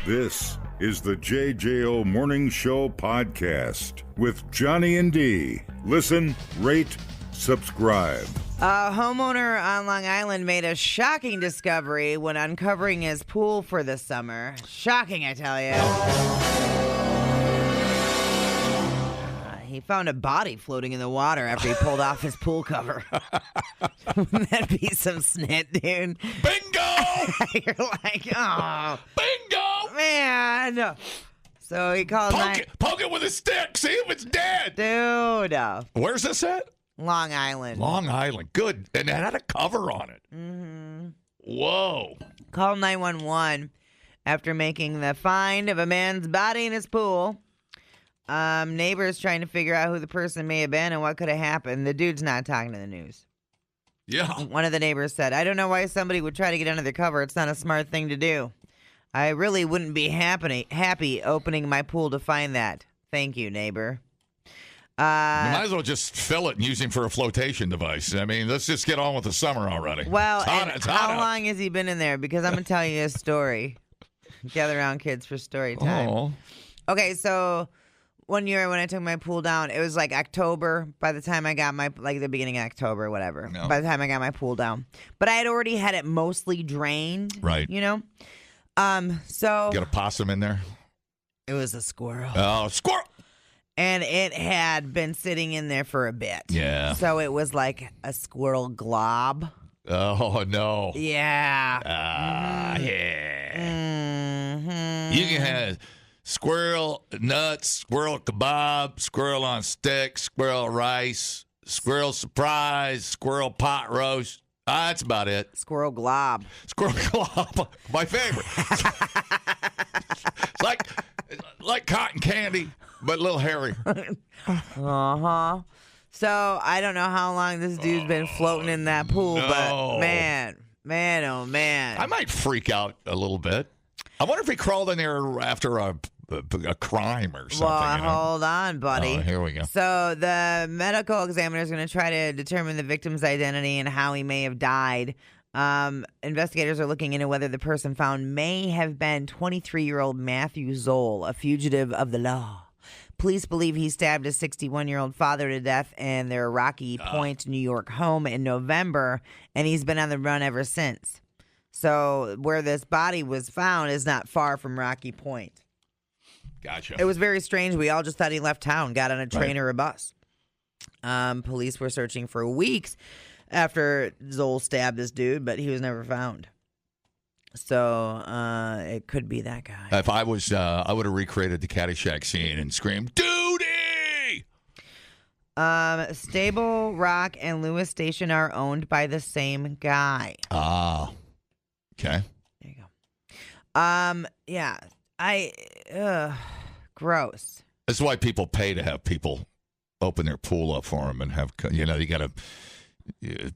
This is the JJO Morning Show podcast with Johnny and D. Listen, rate, subscribe. A homeowner on Long Island made a shocking discovery when uncovering his pool for the summer. Shocking, I tell you. He found a body floating in the water after he pulled off his pool cover. That'd be some snit, dude. Bingo! You're like, oh. Bingo! Man. So he called... Poke it with a stick. See if it's dead. Dude. Where's this at? Long Island. Long Island. Good. And it had a cover on it. Mm-hmm. Whoa. Call 911 after making the find of a man's body in his pool. Neighbors trying to figure out who the person may have been and what could have happened. The dude's not talking to the news. Yeah. One of the neighbors said, I don't know why somebody would try to get under the cover. It's not a smart thing to do. I really wouldn't be happy opening my pool to find that. Thank you, neighbor. You might as well just fill it and use him for a flotation device. I mean, let's just get on with the summer already. Well, it's hot how out. long has he been in there? Because I'm going to tell you a story. Gather around, kids, for story time. Oh. Okay, so... one year when I took my pool down, it was like October by the time I got the beginning of October, whatever, No. by the time I got my pool down. But I had already had it mostly drained. Right. You know? So. Got a possum in there? It was a squirrel. Oh, squirrel! And it had been sitting in there for a bit. Yeah. So it was like a squirrel glob. Oh, no. Yeah. Yeah. Mm-hmm. You can have squirrel nuts, squirrel kebab, squirrel on stick, squirrel rice, squirrel surprise, squirrel pot roast. That's about it. Squirrel glob. Squirrel glob, my favorite. It's like cotton candy, but a little hairy. Uh-huh. So I don't know how long this dude's been floating in that pool, but man, oh man. I might freak out a little bit. I wonder if he crawled in there after a crime or something. Well, hold on, buddy. Oh, here we go. So the medical examiner is going to try to determine the victim's identity and how he may have died. Investigators are looking into whether the person found may have been 23-year-old Matthew Zoll, a fugitive of the law. Police believe he stabbed his 61-year-old father to death in their Rocky Point, New York home in November, and he's been on the run ever since. So where this body was found is not far from Rocky Point. Gotcha. It was very strange. We all just thought he left town, got on a train or a bus. Police were searching for weeks after Zoll stabbed this dude, but he was never found. So it could be that guy. If I was, I would have recreated the Caddyshack scene and screamed, "Duty!" Stable Rock and Lewis Station are owned by the same guy. Ah, okay. There you go. Yeah. Gross. That's why people pay to have people open their pool up for them and have, you got to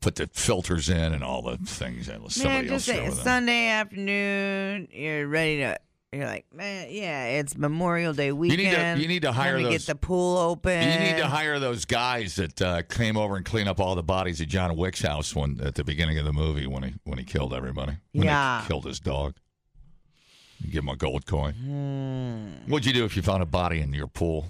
put the filters in and all the things. Man, just say Sunday afternoon, you're like, man, yeah, it's Memorial Day weekend. You need to hire Let me those. Get the pool open. You need to hire those guys that came over and clean up all the bodies at John Wick's house at the beginning of the movie when he killed everybody. When he killed his dog. You give him a gold coin. What'd you do if you found a body in your pool?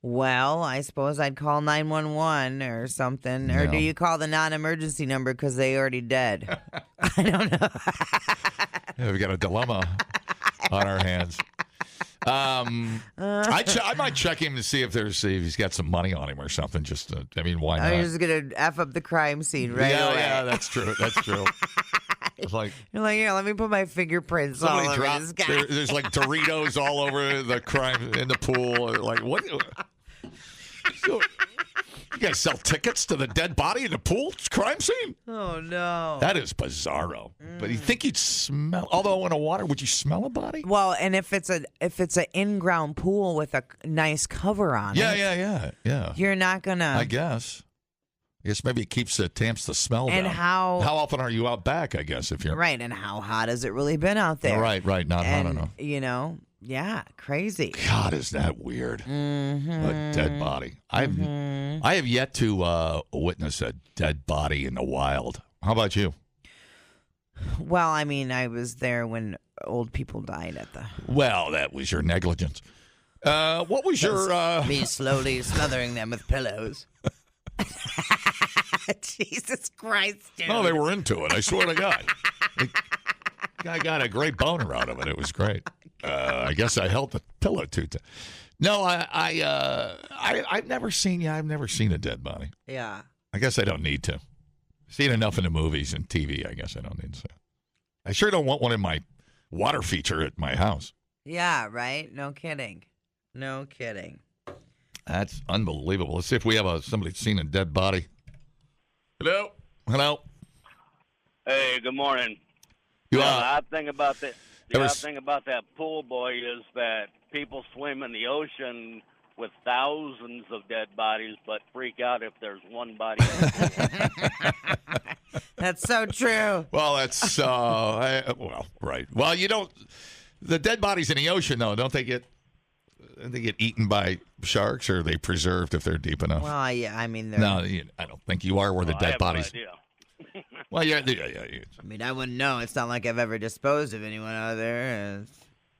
Well, I suppose I'd call 911 or something. No. Or do you call the non-emergency number because they already dead? I don't know. Yeah, we got a dilemma on our hands. I might check him to see if he's got some money on him or something. Why not? I'm just gonna F up the crime scene right away. Yeah, that's true. That's true. It's like, you're like, here, let me put my fingerprints all over this guy. There's like Doritos all over the crime in the pool. Like, what? You guys sell tickets to the dead body in the pool crime scene? Oh, no. That is bizarro. But you think you'd smell, although in the water, would you smell a body? Well, and if it's an in-ground pool with a nice cover on it. Yeah. You're not going to. I guess maybe it tamps the smell and down. How often are you out back, I guess, if you're. Right, and how hot has it really been out there? Right, not hot enough. Yeah, crazy. God, is that weird? Mm-hmm. A dead body. I have yet to witness a dead body in the wild. How about you? Well, I mean, I was there when old people died at the. Well, that was your negligence. What was your... Me slowly smothering them with pillows. Jesus Christ, dude. No, they were into it. I swear to God. I got a great boner out of it. It was great. I guess I held the pillow too tight. No, I've never seen. Yeah, I've never seen a dead body. Yeah. I guess I don't need to. Seen enough in the movies and TV. I guess I don't need to. I sure don't want one in my water feature at my house. Yeah. Right. No kidding. No kidding. That's unbelievable. Let's see if we have somebody seen a dead body. Hello. Hello. Hey, good morning. You I think about that. The odd thing about that pool boy is that people swim in the ocean with thousands of dead bodies, but freak out if there's one body. That's so true. Well, that's well, right. Well, you don't. The dead bodies in the ocean, though, don't they get eaten by sharks, or are they preserved if they're deep enough? Well, yeah, I mean, no, I don't think you are where the dead bodies. No idea. Well, yeah. I mean, I wouldn't know. It's not like I've ever disposed of anyone out there.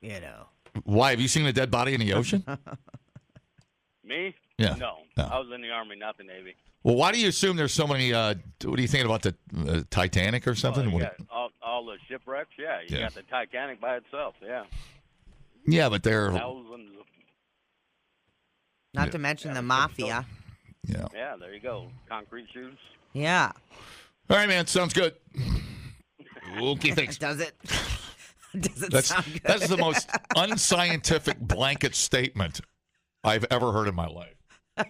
You know. Why? Have you seen a dead body in the ocean? Me? Yeah. No. I was in the Army, not the Navy. Well, why do you assume there's so many? What are you thinking about the Titanic or something? Well, all the shipwrecks. Yeah, you got the Titanic by itself. Yeah. Yeah, but there thousands of. Not to mention the mafia. Yeah. Yeah, there you go. Concrete shoes. Yeah. All right, man. Sounds good. Okay, thanks. Does it? Does it sound good? That's the most unscientific blanket statement I've ever heard in my life. I'm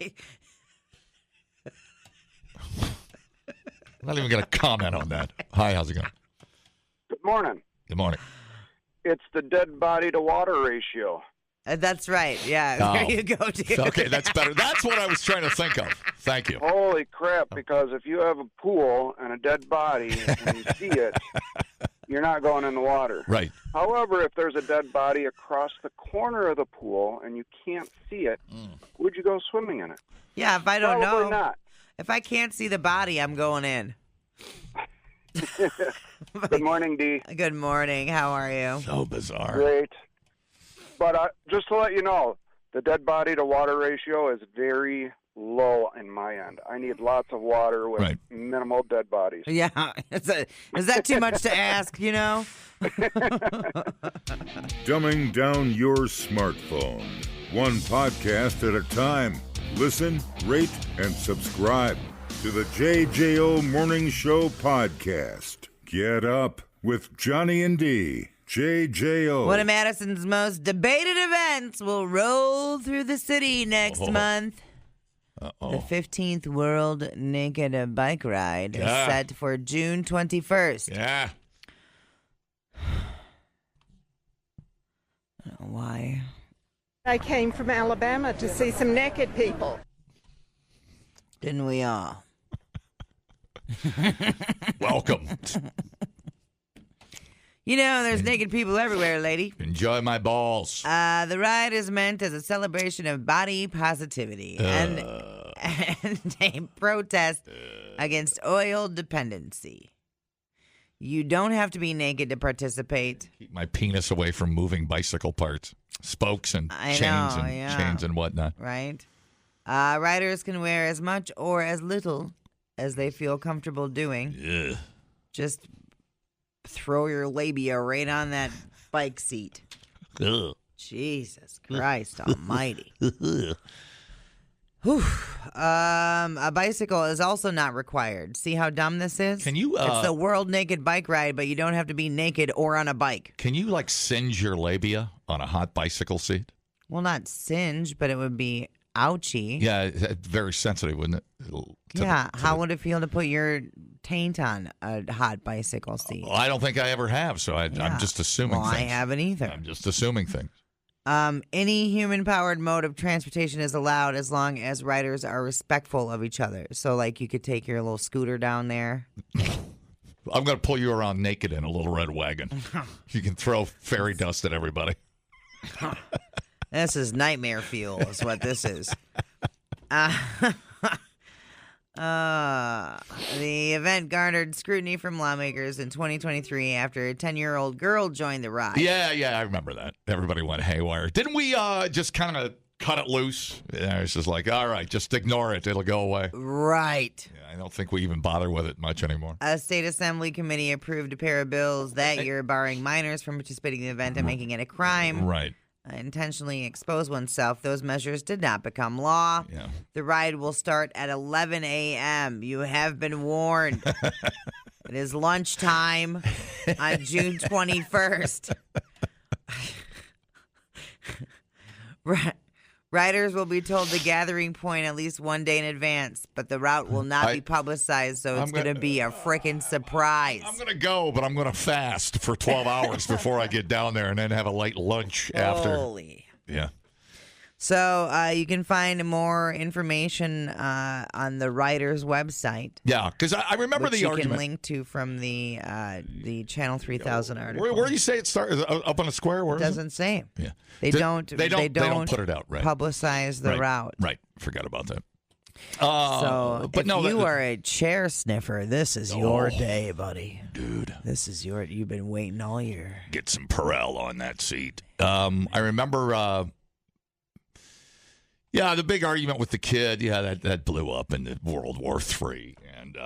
not even going to comment on that. Hi, how's it going? Good morning. Good morning. It's the dead body to water ratio. That's right. Yeah, there you go, dude. Okay, that's better. That's what I was trying to think of. Thank you. Holy crap, because if you have a pool and a dead body and you see it, you're not going in the water. Right. However, if there's a dead body across the corner of the pool and you can't see it, would you go swimming in it? Yeah, if I don't know. Probably not. If I can't see the body, I'm going in. Good morning, Dee. Good morning. How are you? So bizarre. Great. But just to let you know, the dead body to water ratio is very low in my end. I need lots of water with minimal dead bodies. Yeah. Is that too much to ask, you know? Dumbing down your smartphone. One podcast at a time. Listen, rate, and subscribe to the JJO Morning Show podcast. Get up with Johnny and D. JJO. One of Madison's most debated events will roll through the city next month. The 15th World Naked Bike Ride is set for June 21st. Yeah. I don't know why. I came from Alabama to see some naked people. Didn't we all? Welcome. You know, there's naked people everywhere, lady. Enjoy my balls. The ride is meant as a celebration of body positivity and a protest against oil dependency. You don't have to be naked to participate. Keep my penis away from moving bicycle parts, spokes and chains and whatnot. Right. Riders can wear as much or as little as they feel comfortable doing. Yeah. Just throw your labia right on that bike seat. Ugh. Jesus Christ almighty. Whew. A bicycle is also not required. See how dumb this is? Can you? It's the World Naked Bike Ride, but you don't have to be naked or on a bike. Can you singe your labia on a hot bicycle seat? Well, not singe, but it would be ouchy. Yeah, very sensitive, wouldn't it? How would it feel to put your taint on a hot bicycle seat? Well, I don't think I ever have, so I'm just assuming things. I haven't either. I'm just assuming things. Any human-powered mode of transportation is allowed as long as riders are respectful of each other. So, you could take your little scooter down there. I'm going to pull you around naked in a little red wagon. You can throw fairy dust at everybody. This is nightmare fuel is what this is. The event garnered scrutiny from lawmakers in 2023 after a 10-year-old girl joined the ride. Yeah, I remember that. Everybody went haywire. Didn't we just kind of cut it loose? Yeah, it's just like, all right, just ignore it. It'll go away. Right. Yeah, I don't think we even bother with it much anymore. A state assembly committee approved a pair of bills that year barring minors from participating in the event and making it a crime. Right. Intentionally expose oneself. Those measures did not become law. Yeah. The ride will start at 11 a.m. You have been warned. It is lunchtime on June 21st. Riders will be told the gathering point at least one day in advance, but the route will not be publicized, so it's going to be a freaking surprise. I'm going to go, but I'm going to fast for 12 hours before I get down there and then have a late lunch after. Holy. Yeah. So you can find more information on the Riders website. Yeah, because I remember the argument. You can link to from the Channel 3000 article. Where do you say it started? Up on a square? Where it doesn't say. Yeah. They don't put it out, right? Publicize the route. Right. Forgot about that. But if you are a chair sniffer, this is your day, buddy. Dude. This is you've been waiting all year. Get some Perel on that seat. I remember the big argument with the kid, that blew up in World War III. And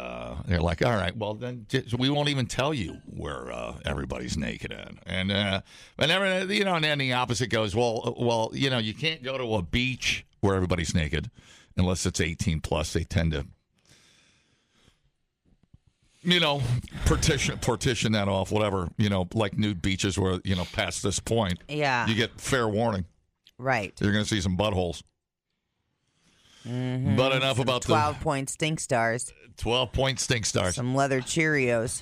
they're like, all right, well, then we won't even tell you where everybody's naked at. And then the opposite goes, well, you can't go to a beach where everybody's naked unless it's 18 plus. They tend to, partition that off, whatever, like nude beaches where, past this point, you get fair warning. Right. You're going to see some buttholes. Mm-hmm. But enough about 12-point stink stars. 12-point stink stars. Some leather Cheerios.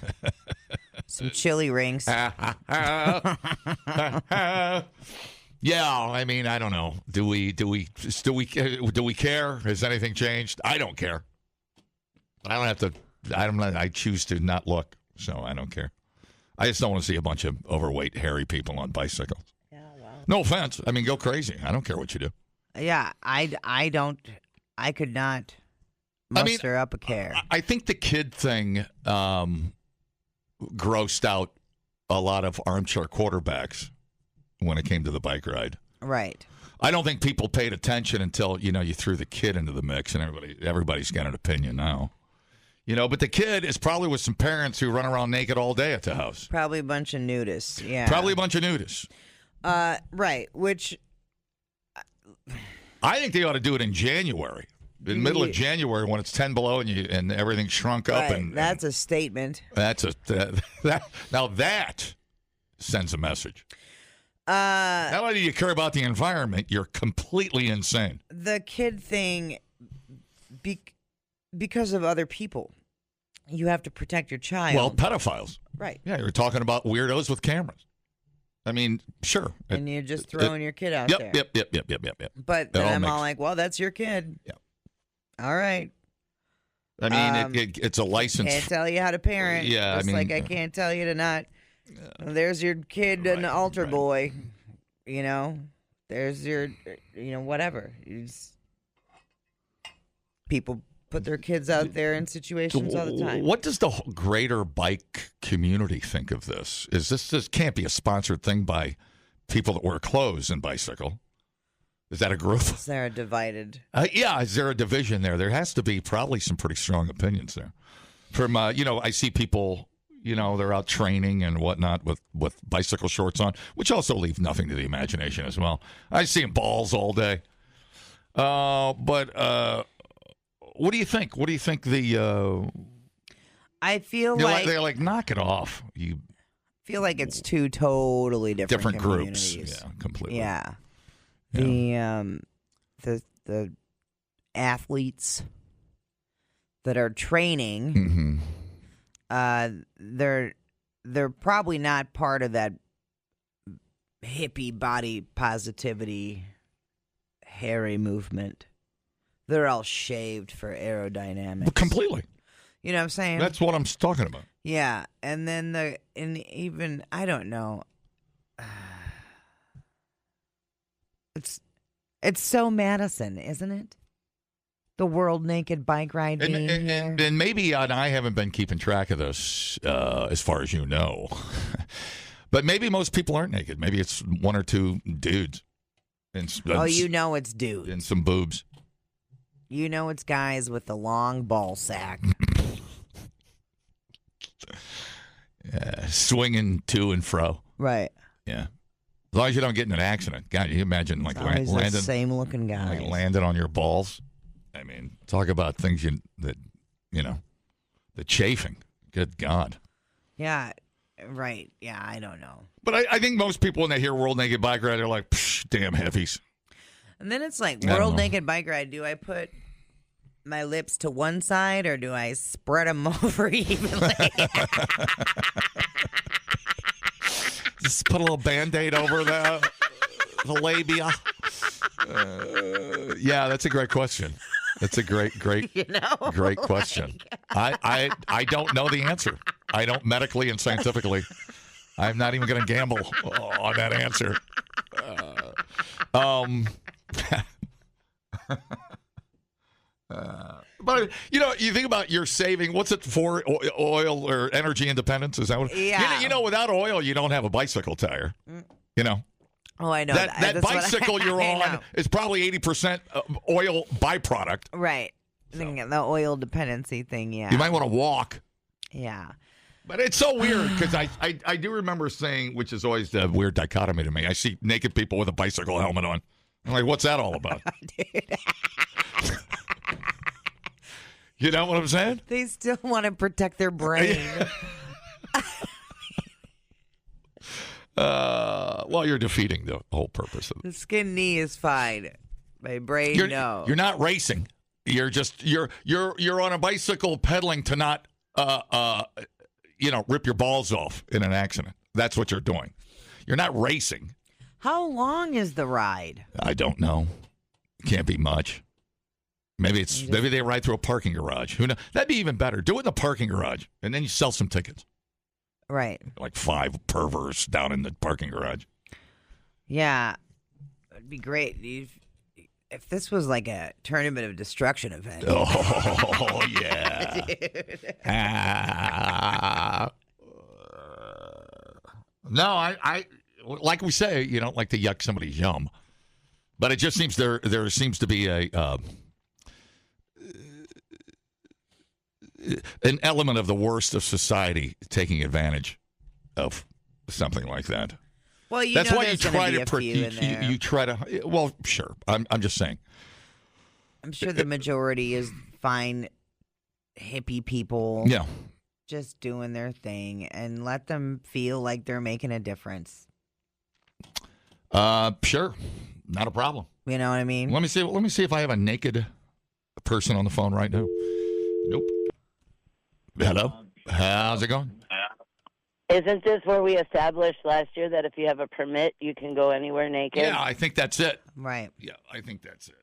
Some chili rings. Yeah, I mean, I don't know. Do we care? Has anything changed? I don't care. I don't have to. I choose to not look, so I don't care. I just don't want to see a bunch of overweight, hairy people on bicycles. Yeah, wow. No offense. I mean, go crazy. I don't care what you do. Yeah, I don't. I could not muster up a care. I think the kid thing grossed out a lot of armchair quarterbacks when it came to the bike ride. Right. I don't think people paid attention until, you threw the kid into the mix, and everybody's got an opinion now. But the kid is probably with some parents who run around naked all day at the house. Probably a bunch of nudists, yeah. Probably a bunch of nudists. Right, which... I think they ought to do it in January. In the middle of January when it's 10 below and everything's shrunk up. Right, that's a statement. Now that sends a message. Not only do you care about the environment, you're completely insane. The kid thing, because of other people, you have to protect your child. Well, pedophiles. Right. Yeah, you're talking about weirdos with cameras. I mean, sure. And you're just throwing your kid out there. Yep. But then I'm all like, well, that's your kid. Yeah. All right. I mean, it's a license. Can't tell you how to parent. Yeah, Just like I can't tell you to not. There's your kid, an altar boy. There's your, whatever. People put their kids out there in situations all the time. What does the greater bike community think of this? This can't be a sponsored thing by people that wear clothes and bicycle. Is that a group? Is there a divided? Is there a division there? There has to be probably some pretty strong opinions there. From I see people, they're out training and whatnot with bicycle shorts on, which also leave nothing to the imagination as well. I see them balls all day. But what do you think? What do you think the? I feel like they're like, knock it off. You feel like it's two totally different groups. Yeah, completely. Yeah. Yeah. The athletes that are training, they're probably not part of that hippie body positivity hairy movement. They're all shaved for aerodynamics. Completely. You know what I'm saying? That's what I'm talking about. Yeah, and then I don't know. It's so Madison, isn't it? The World Naked Bike Ride being here. And maybe I haven't been keeping track of this as far as you know. But maybe most people aren't naked. Maybe it's one or two dudes. You know it's dudes. And some boobs. You know it's guys with the long ball sack. Swinging to and fro. Right. Yeah. As long as you don't get in an accident. God, you imagine like landing. The same looking guys. Like landing on your balls. I mean, talk about things the chafing. Good God. Yeah. Right. Yeah, I don't know. But I think most people, when they hear World Naked Bike Ride, they're like, psh, damn heavies. And then it's like, World Naked Bike Ride, do I put my lips to one side or do I spread them over evenly? Just put a little Band-Aid over the labia. Yeah, that's a great question. That's a great great question. I don't know the answer. I don't medically and scientifically. I'm not even going to gamble on that answer. But you think about your saving. What's it for? Oil or energy independence? Is that what? Yeah. Without oil, you don't have a bicycle tire. You know. Oh, I know that bicycle you're on is probably 80% oil byproduct. Right. So. The oil dependency thing. Yeah. You might want to walk. Yeah. But it's so weird because I do remember saying, which is always the weird dichotomy to me. I see naked people with a bicycle helmet on. I'm like, what's that all about? Dude. You know what I'm saying? They still want to protect their brain. Well, you're defeating the whole purpose of it. The skin knee is fine. My brain, no. You're not racing. You're just you're on a bicycle pedaling to not rip your balls off in an accident. That's what you're doing. You're not racing. How long is the ride? I don't know. Can't be much. Maybe they ride through a parking garage. Who knows? That'd be even better. Do it in the parking garage, and then you sell some tickets. Right. Like 5 perverts down in the parking garage. Yeah. It'd be great if this was like a Tournament of Destruction event. Oh, yeah. No, I like we say, you don't like to yuck somebody's yum. But it just seems there seems to be an element of the worst of society taking advantage of something like that. Well, that's why you try to you try to. Well, sure. I'm just saying. I'm sure the majority is fine, hippie people. Yeah, just doing their thing, and let them feel like they're making a difference. Sure, not a problem. You know what I mean? Let me see if I have a naked person on the phone right now. Nope. Hello. How's it going? Isn't this where we established last year that if you have a permit, you can go anywhere naked? Yeah, I think that's it. Right. Yeah, I think that's it.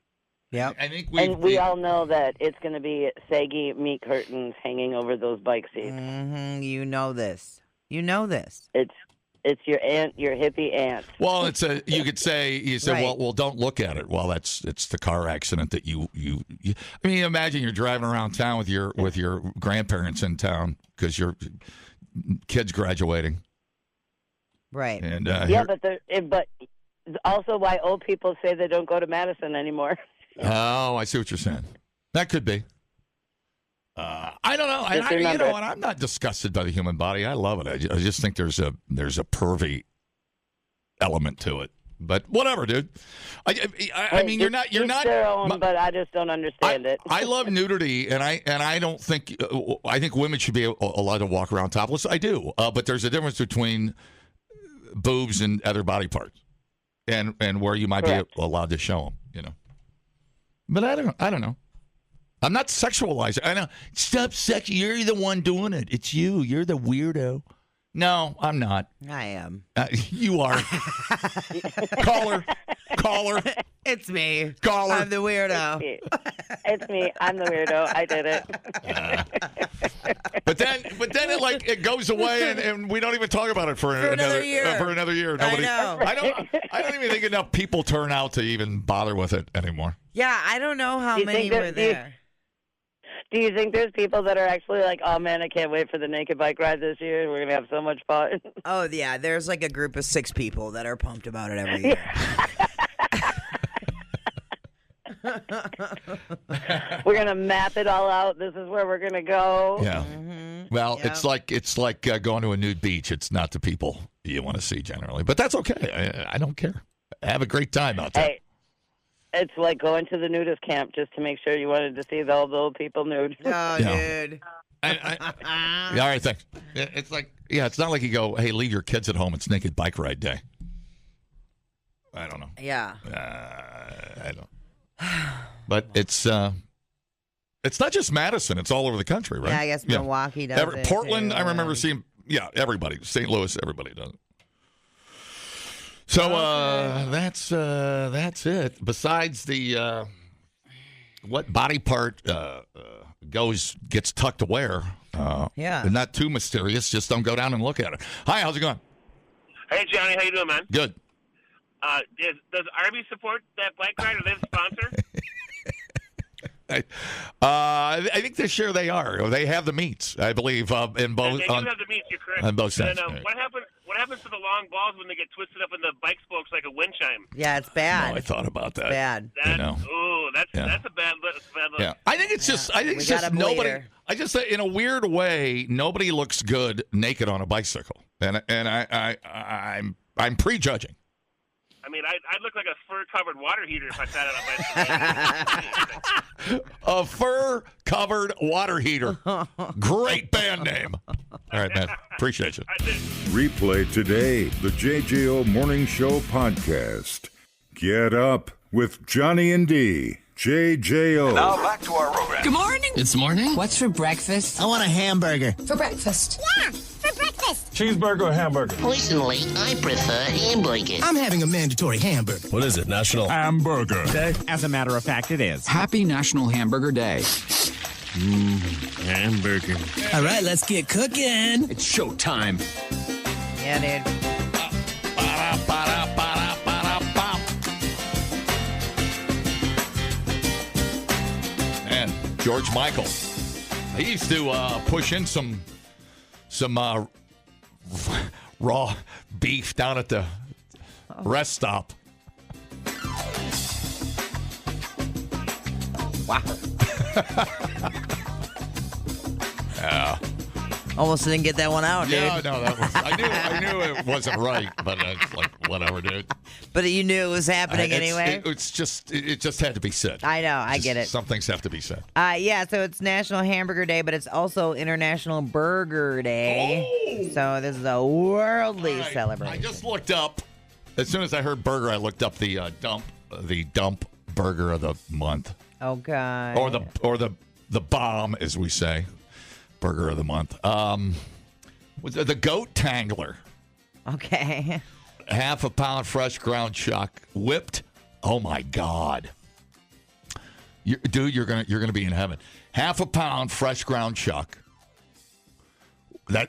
Yeah. I think we all know that it's going to be saggy meat curtains hanging over those bike seats. Mm-hmm. You know this. You know this. It's your aunt, your hippie aunt. Well, you could say right. well, don't look at it. Well, it's the car accident that you I mean, imagine you're driving around town with your grandparents in town because your kid's graduating. Right. And but also why old people say they don't go to Madison anymore. Oh, I see what you're saying. That could be. I don't know. And I'm not disgusted by the human body. I love it. I just think there's a pervy element to it. But whatever, dude. I mean, you're not. Their own, but I just don't understand it. I love nudity, and I don't think. I think women should be allowed to walk around topless. I do, but there's a difference between boobs and other body parts, and where you might Correct. be allowed to show them. You know. But I don't know. I'm not sexualizing. I know. Stop sex. You're the one doing it. It's you. You're the weirdo. No, I'm not. I am. You are. Caller. It's me. Caller. I'm the weirdo. It's me. I'm the weirdo. I did it. But then it goes away, and we don't even talk about it for another year. For another year. Nobody, I don't even think enough people turn out to even bother with it anymore. Yeah, I don't know how many were there. Do you think there's people that are actually like, oh man, I can't wait for the naked bike ride this year. We're gonna have so much fun. Oh yeah, there's like a group of 6 people that are pumped about it every year. We're gonna map it all out. This is where we're gonna go. Yeah. Well, it's like going to a nude beach. It's not the people you want to see generally, but that's okay. I don't care. Have a great time out there. Hey, it's like going to the nudist camp just to make sure you wanted to see all the old people nude. Oh, dude. Yeah, all right, thanks. It's like, it's not like you go, hey, leave your kids at home. It's naked bike ride day. I don't know. Yeah. I don't. But it's not just Madison. It's all over the country, right? Yeah, I guess Milwaukee does it. Portland, too. I remember seeing, everybody. St. Louis, everybody does it. So that's it. Besides the what body part gets tucked where? Not too mysterious. Just don't go down and look at it. Hi, how's it going? Hey Johnny, how you doing, man? Good. Does Arby's support that bike ride? Are they the sponsor? I think this year they are. They have the meats, I believe, in both. They do have the meats. You're correct. On both sides. And, what happens to the long balls when they get twisted up in the bike spokes like a wind chime? Yeah, it's bad. Oh, I thought about that. It's bad. That's a bad look. Yeah, I think it's just. I think it's just nobody. I just say in a weird way, nobody looks good naked on a bicycle, and I'm prejudging. I mean, I'd look like a fur-covered water heater if I sat on a bicycle. A fur-covered water heater. Great band name. All right, man. Appreciate you. Replay today the JJO Morning Show podcast. Get up with Johnny and D. JJO. Now back to our program. Good morning. It's morning. What's for breakfast? I want a hamburger. For breakfast. Yeah, for breakfast. Cheeseburger or hamburger? Personally, I prefer hamburger. I'm having a mandatory hamburger. What is it, National Hamburger Day? As a matter of fact, it is. Happy National Hamburger Day. Hamburger. All right, let's get cooking. It's showtime. Yeah, dude. Man, George Michael. He used to push in some raw beef down at the rest stop. Wow. Yeah. Almost didn't get that one out, dude. Yeah, no, that was. I knew it wasn't right, but it's like whatever, dude. But you knew it was happening anyway. It just had to be said. I know, I get it. Some things have to be said. Yeah, so it's National Hamburger Day, but it's also International Burger Day. Oh! So this is a worldly celebration. I just looked up. As soon as I heard burger, I looked up the dump burger of the month. Okay. Or the bomb, as we say. Burger of the month. Was the goat tangler. Okay. Half a pound fresh ground chuck, whipped. Oh my God, dude, you're gonna be in heaven. Half a pound fresh ground chuck.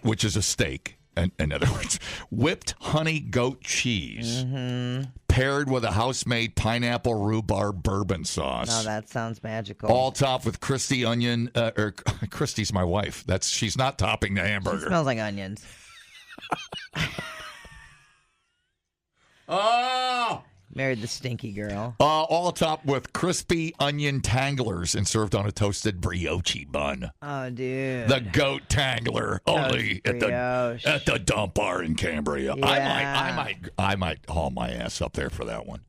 Which is a steak. In other words, whipped honey goat cheese, paired with a house-made pineapple rhubarb bourbon sauce. Oh, that sounds magical. All topped with Christy onion. Christy's my wife. She's not topping the hamburger. It smells like onions. Oh! Married the stinky girl. All topped with crispy onion tanglers and served on a toasted brioche bun. Oh, dude. The goat tangler, only at the Dump Bar in Cambria. Yeah. I might haul my ass up there for that one.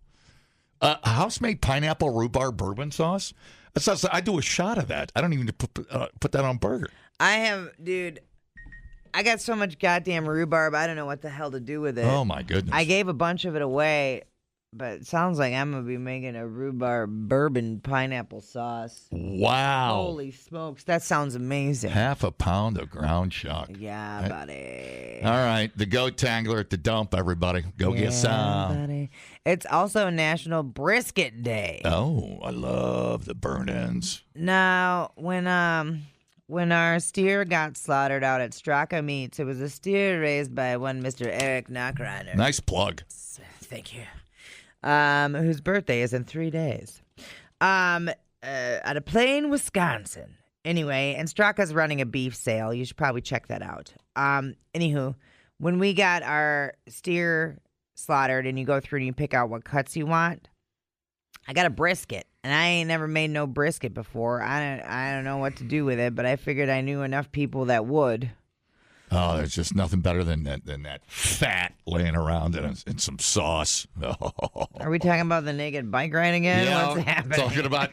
House-made pineapple rhubarb bourbon sauce. I do a shot of that. I don't even put that on burger. I got so much goddamn rhubarb. I don't know what the hell to do with it. Oh my goodness! I gave a bunch of it away. But it sounds like I'm going to be making a rhubarb bourbon pineapple sauce. Wow. Holy smokes. That sounds amazing. Half a pound of ground chuck. Yeah, buddy. All right. The goat tangler at the dump, everybody. Go get some. Buddy. It's also National Brisket Day. Oh, I love the burnt ends. Now, when our steer got slaughtered out at Straka Meats, it was a steer raised by one Mr. Eric Knockreiner. Nice plug. Thank you. Whose birthday is in 3 days. At a Plain, Wisconsin. Anyway, and Straka's running a beef sale. You should probably check that out. Anywho, when we got our steer slaughtered and you go through and you pick out what cuts you want, I got a brisket. And I ain't never made no brisket before. I don't know what to do with it, but I figured I knew enough people that would. Oh, there's just nothing better than that fat laying around in some sauce. Oh. Are we talking about the naked bike ride again? Yeah, What's happening? Talking about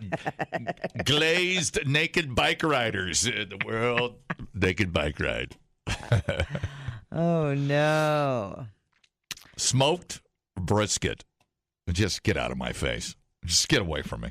glazed naked bike riders in the world. Naked bike ride. Oh, no. Smoked brisket. Just get out of my face. Just get away from me.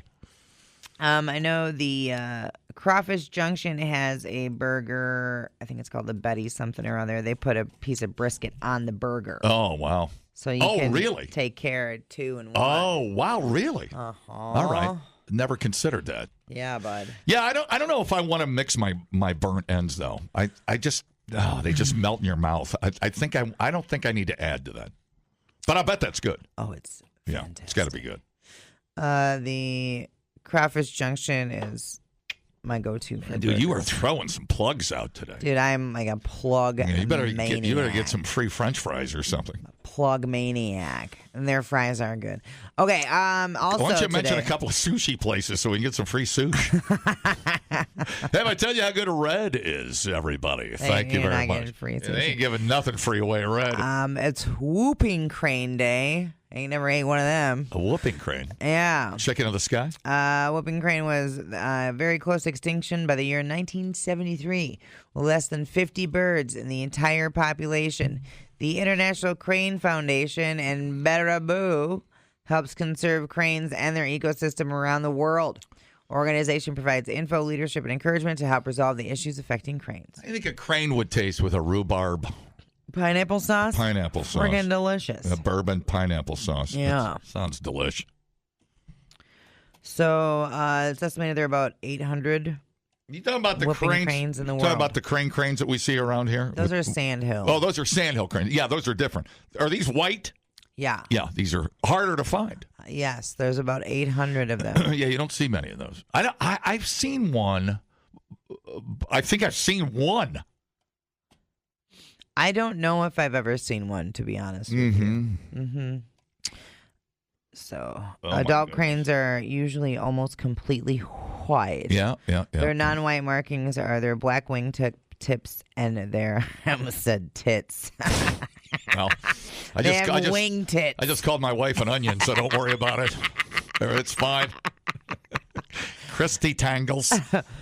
I know the Crawfish Junction has a burger. I think it's called the Betty something or other. They put a piece of brisket on the burger. Oh, wow. So you can really? take care of 2 and 1. Oh, wow, really? Uh-huh. All right. Never considered that. Yeah, bud. Yeah, I don't know if I want to mix my burnt ends though. I just they just melt in your mouth. I don't think I need to add to that. But I bet that's good. Oh, it's fantastic. It's got to be good. The Crawfish Junction is my go-to for Dude, burgers. you are throwing some plugs out today. Dude, I'm like a plug you better maniac. get some free French fries or something. Plug maniac. And their fries are good. Okay, also why don't you today, mention a couple of sushi places so we can get some free sushi? Have I tell you how good a Red is, everybody? Thank you very much. Free They ain't giving nothing free away, Red. It's Whooping Crane Day. Ain't never ate one of them. A whooping crane? Yeah. Chicken of the sky? Whooping crane was very close to extinction by the year 1973. Less than 50 birds in the entire population. The International Crane Foundation and Baraboo helps conserve cranes and their ecosystem around the world. Organization provides info, leadership, and encouragement to help resolve the issues affecting cranes. I think a crane would taste with a rhubarb pineapple sauce. Pineapple sauce. Friggin' delicious. A bourbon pineapple sauce. Yeah. That sounds delish. So it's estimated there are about 800. You talking about the cranes in the world? Talking about the cranes that we see around here? Those are sandhill. Oh, those are sandhill cranes. Yeah, those are different. Are these white? Yeah. Yeah, these are harder to find. Yes, there's about 800 of them. Yeah, you don't see many of those. I've seen one. I think I've seen one. I don't know if I've ever seen one, to be honest with you. Mm-hmm. So, adult cranes are usually almost completely white. Yeah. Their non-white markings are their black wing tips and their, I almost said tits. Well, I just called my wife an onion, so don't worry about it. It's fine. Christy tangles.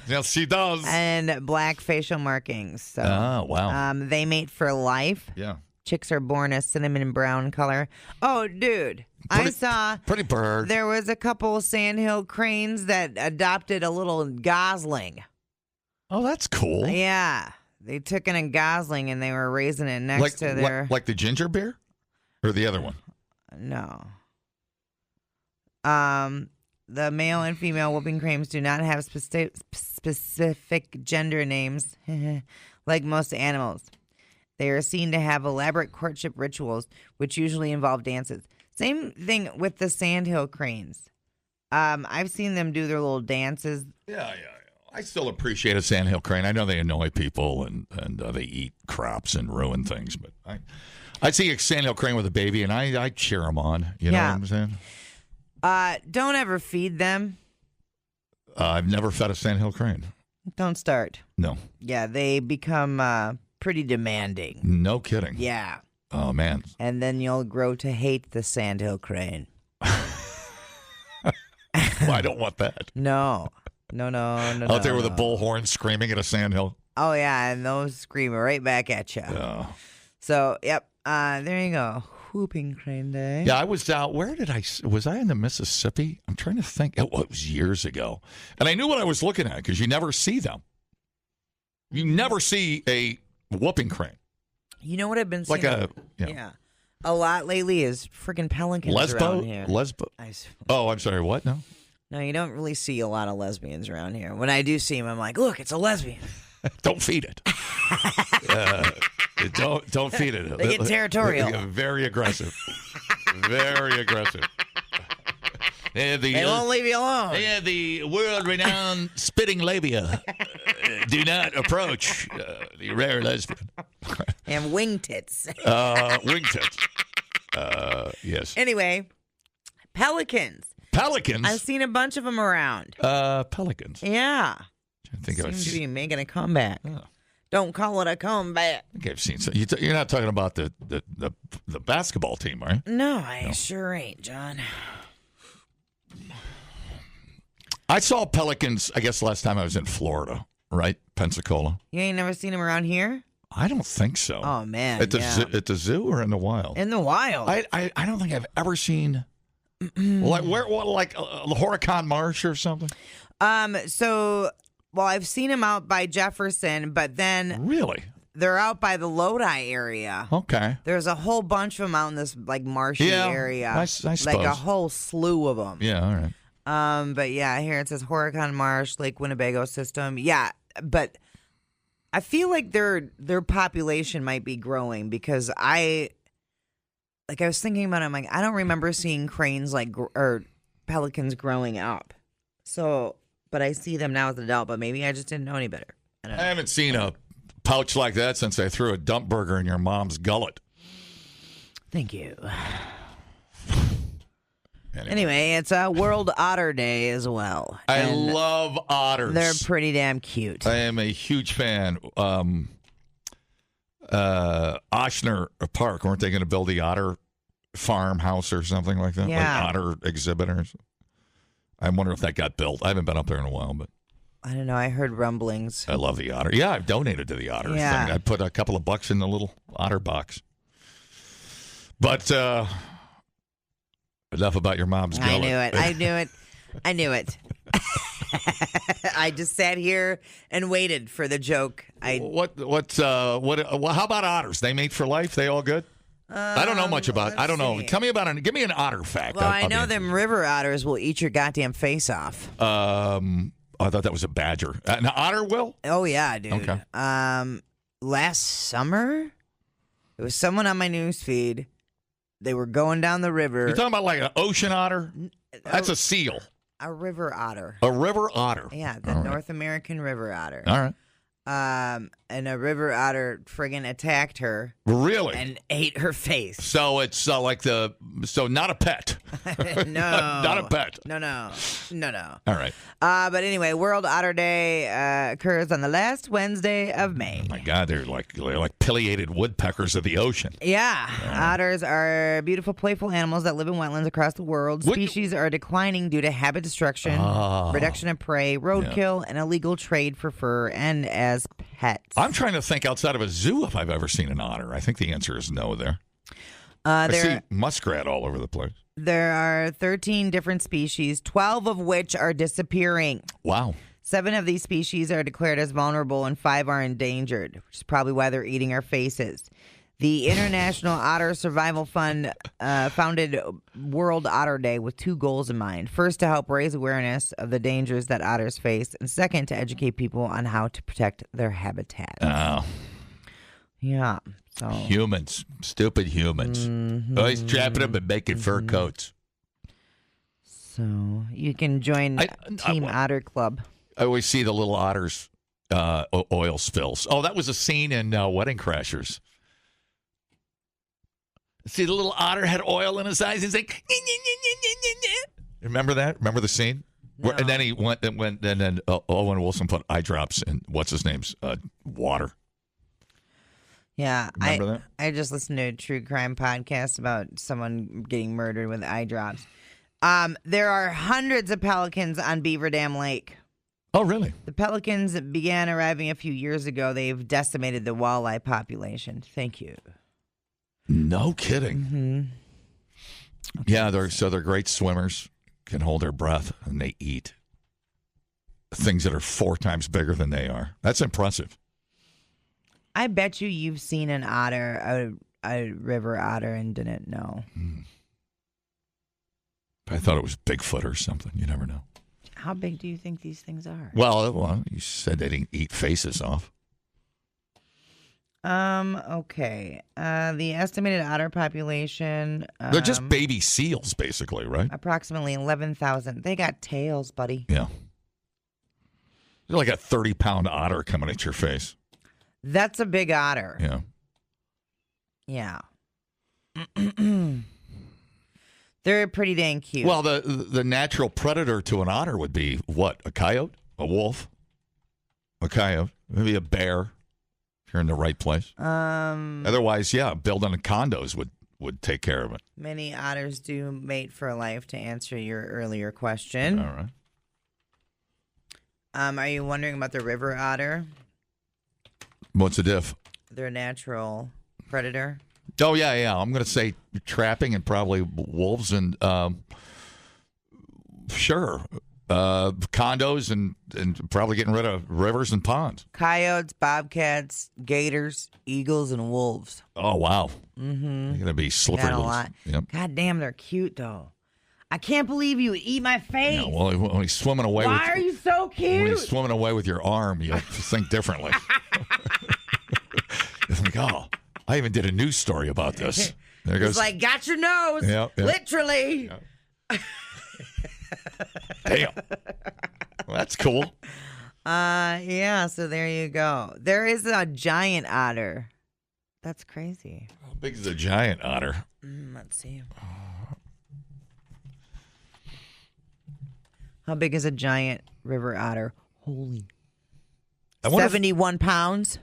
Yes, she does. And black facial markings. So, wow. They mate for life. Yeah. Chicks are born a cinnamon brown color. Oh, dude. I saw pretty bird. There was a couple sandhill cranes that adopted a little gosling. Oh, that's cool. Yeah. They took in a gosling and they were raising it next to their... Like the ginger beer? Or the other one? No. The male and female whooping cranes do not have specific gender names like most animals. They are seen to have elaborate courtship rituals, which usually involve dances. Same thing with the sandhill cranes. I've seen them do their little dances. Yeah. I still appreciate a sandhill crane. I know they annoy people and they eat crops and ruin things, but I see a sandhill crane with a baby and I cheer them on. You know what I'm saying? Don't ever feed them. I've never fed a sandhill crane. Don't start. No. Yeah, they become pretty demanding. No kidding. Yeah. Oh, man. And then you'll grow to hate the sandhill crane. Well, I don't want that. No. Out there with a bullhorn screaming at a sandhill. Oh, yeah, and those scream right back at you. Yeah. So, yep, there you go. whooping crane day. Yeah, I was out. Was I in the Mississippi? I'm trying to think. It was years ago. And I knew what I was looking at because you never see them. You never see a whooping crane. You know what I've been seeing? A lot lately is freaking pelicans around here. Oh, I'm sorry. What? No, you don't really see a lot of lesbians around here. When I do see them, I'm like, look, it's a lesbian. Don't feed it. Don't feed it. They get territorial. Very aggressive. Very aggressive. They won't leave you alone. They have the world-renowned spitting labia. Do not approach the rare lesbian. And wing tits. Wing tits. Yes. Anyway, pelicans. Pelicans? I've seen a bunch of them around. Pelicans. Yeah. I think Seems to be making a comeback. Oh. Don't call it a comeback. I think I've seen some. You're not talking about the basketball team, right? No, I sure ain't, John. I saw pelicans, I guess, last time I was in Florida, right? Pensacola. You ain't never seen them around here? I don't think so. Oh, man. At the zoo or in the wild? In the wild. I don't think I've ever seen, like the Horicon Marsh or something? Well, I've seen them out by Jefferson, but then... Really? They're out by the Lodi area. Okay. There's a whole bunch of them out in this, marshy area. I suppose. Like a whole slew of them. Yeah, all right. But yeah, here it says Horicon Marsh, Lake Winnebago system. Yeah, but I feel like their population might be growing because I was thinking about it. I'm like, I don't remember seeing cranes or pelicans growing up. So, but I see them now as an adult. But maybe I just didn't know any better. I don't know. I haven't seen a pouch like that since I threw a dump burger in your mom's gullet. Thank you. Anyway, it's a World Otter Day as well. I love otters. They're pretty damn cute. I am a huge fan. Oshner Park, weren't they going to build the otter farmhouse or something like that? Yeah. Like otter exhibitors. I wonder if that got built. I haven't been up there in a while, but I don't know. I heard rumblings. I love the otter. Yeah, I've donated to the otter thing. I put a couple of bucks in the little otter box. But enough about your mom's gullet. I knew it. I just sat here and waited for the joke. How about otters? They mate for life? They all good? I don't know much about. I don't know. Give me an otter fact. Well, I know them river otters will eat your goddamn face off. I thought that was a badger. An otter will? Oh yeah, dude. Okay. Last summer, there was someone on my news feed. They were going down the river. You're talking about like an ocean otter? That's a seal. A river otter. A river otter. Yeah, the North American river otter. All right. And a river otter friggin' attacked her. Really? And ate her face. So it's not a pet. No. Not a pet. No. All right. But anyway, World Otter Day occurs on the last Wednesday of May. Oh my God, they're like pileated woodpeckers of the ocean. Yeah. Otters are beautiful, playful animals that live in wetlands across the world. Species are declining due to habit destruction, reduction of prey, roadkill, and illegal trade for fur and as pets. I'm trying to think outside of a zoo if I've ever seen an otter. I think the answer is no there. I see muskrat all over the place. There are 13 different species, 12 of which are disappearing. Wow. 7 of these species are declared as vulnerable and 5 are endangered, which is probably why they're eating our faces. The International Otter Survival Fund founded World Otter Day with 2 goals in mind. First, to help raise awareness of the dangers that otters face, and second, to educate people on how to protect their habitat. Oh. Yeah. So. Humans. Stupid humans. Mm-hmm. Always trapping them and making fur coats. So you can join Team Otter Club. I always see the little otters oil spills. Oh, that was a scene in Wedding Crashers. See, the little otter had oil in his eyes. He's like, remember that? Remember the scene? No. And then he went, and then Owen Wilson put eye drops in what's his name's water. Yeah, remember that? I just listened to a true crime podcast about someone getting murdered with eye drops. There are hundreds of pelicans on Beaver Dam Lake. Oh, really? The pelicans began arriving a few years ago. They've decimated the walleye population. Thank you. No kidding. Mm-hmm. Okay. Yeah, they're great swimmers, can hold their breath, and they eat things that are 4 times bigger than they are. That's impressive. I bet you've seen an otter, a river otter, and didn't know. I thought it was Bigfoot or something. You never know. How big do you think these things are? Well, you said they didn't eat faces off. Okay. The estimated otter population. They're just baby seals, basically, right? Approximately 11,000. They got tails, buddy. Yeah. They're like a 30-pound otter coming at your face. That's a big otter. Yeah. Yeah. They're pretty dang cute. Well, the natural predator to an otter would be what? A coyote? A wolf? A coyote? Maybe a bear if you're in the right place. Otherwise, yeah, building condos would take care of it. Many otters do mate for life, to answer your earlier question. All right. Are you wondering about the river otter? What's the diff? Their natural predator. Oh, yeah. I'm going to say trapping and probably wolves and, sure, condos and probably getting rid of rivers and ponds. Coyotes, bobcats, gators, eagles, and wolves. Oh, wow. Mm-hmm. They're going to be slippery. Got a lot. Yep. God damn, they're cute, though. I can't believe you eat my face. Yeah, well, when he's swimming away Why are you so cute? When he's swimming away with your arm, you think differently. You think, oh, I even did a news story about this. There goes. It's like, got your nose. Yep. Literally. Yep. Damn. Well, that's cool. Yeah, so there you go. There is a giant otter. That's crazy. How big is a giant otter? Let's see. How big is a giant river otter? Holy. 71 pounds.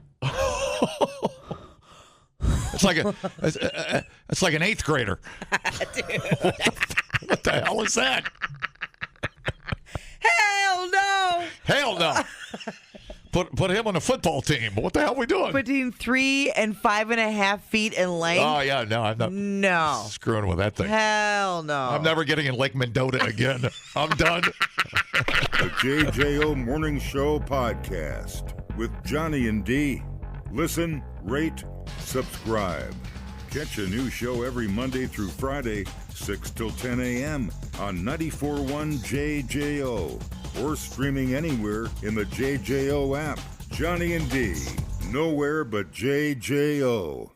It's like it's like an 8th grader. What the hell is that? Hell no. Hell no. Put him on the football team. What the hell are we doing? Between 3 and 5.5 feet in length. Oh yeah, no, I'm not screwing with that thing. Hell no. I'm never getting in Lake Mendota again. I'm done. The JJO Morning Show podcast with Johnny and D. Listen, rate, subscribe. Catch a new show every Monday through Friday, 6 till 10 a.m. on 94.1 JJO or streaming anywhere in the JJO app. Johnny and D, nowhere but JJO.